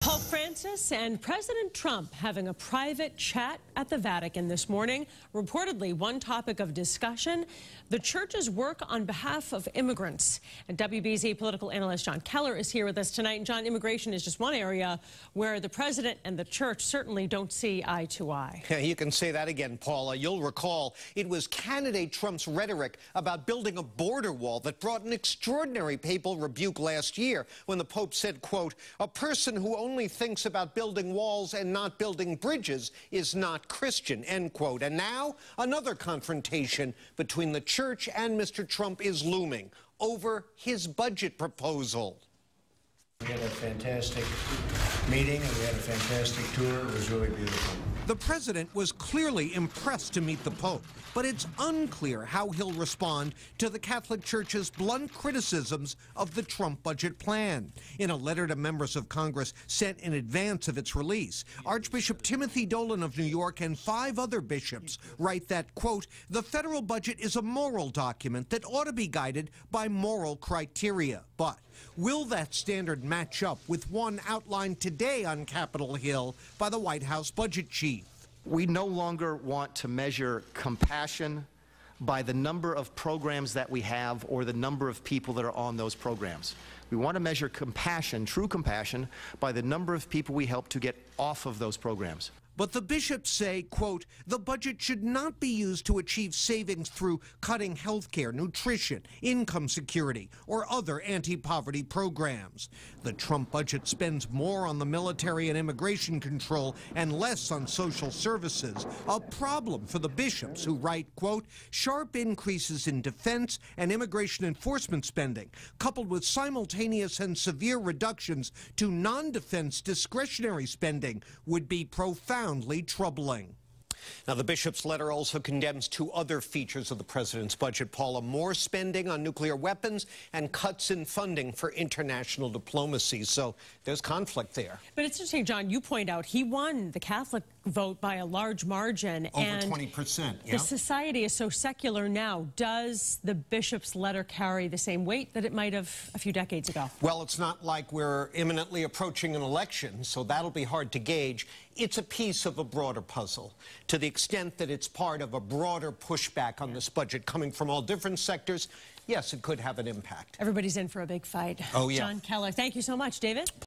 Pope Francis and President Trump having a private chat at the Vatican this morning. Reportedly, one topic of discussion, the church's work on behalf of immigrants. And WBZ political analyst John Keller is here with us tonight. And John, immigration is just one area where the president and the church certainly don't see eye to eye. Yeah, you can say that again, Paula. You'll recall it was candidate Trump's rhetoric about building a border wall that brought an extraordinary papal rebuke last year when the Pope said, quote, "A person who only thinks about building walls and not building bridges is not Christian," end quote. And now another confrontation between the church and Mr. Trump is looming over his budget proposal. We had a fantastic meeting and we had a fantastic tour. It was really beautiful. The president was clearly impressed to meet the Pope, but it's unclear how he'll respond to the Catholic Church's blunt criticisms of the Trump budget plan. In a letter to members of Congress sent in advance of its release, Archbishop Timothy Dolan of New York and 5 other bishops write that, quote, "The federal budget is a moral document that ought to be guided by moral criteria." But will that standard match up with one outlined today on Capitol Hill by the White House budget chief? We no longer want to measure compassion by the number of programs that we have or the number of people that are on those programs. We want to measure compassion, true compassion, by the number of people we help to get off of those programs. But the bishops say, quote, "The budget should not be used to achieve savings through cutting health care, nutrition, income security, or other anti-poverty programs." The Trump budget spends more on the military and immigration control and less on social services, a problem for the bishops who write, quote, "Sharp increases in defense and immigration enforcement spending, coupled with simultaneous and severe reductions to non-defense discretionary spending, would be profoundly troubling." Now, the bishop's letter also condemns 2 other features of the president's budget, Paula: more spending on nuclear weapons and cuts in funding for international diplomacy. So there's conflict there. But it's interesting, John, you point out he won the Catholic vote by a large margin. Over 20%, yeah. The society is so secular now. Does the bishop's letter carry the same weight that it might have a few decades ago? Well, it's not like we're imminently approaching an election, so that'll be hard to gauge. It's a piece of a broader puzzle, to the extent that it's part of a broader pushback on this budget coming from all different sectors. Yes, it could have an impact. Everybody's in for a big fight. Oh, yeah. John Keller, thank you so much. David?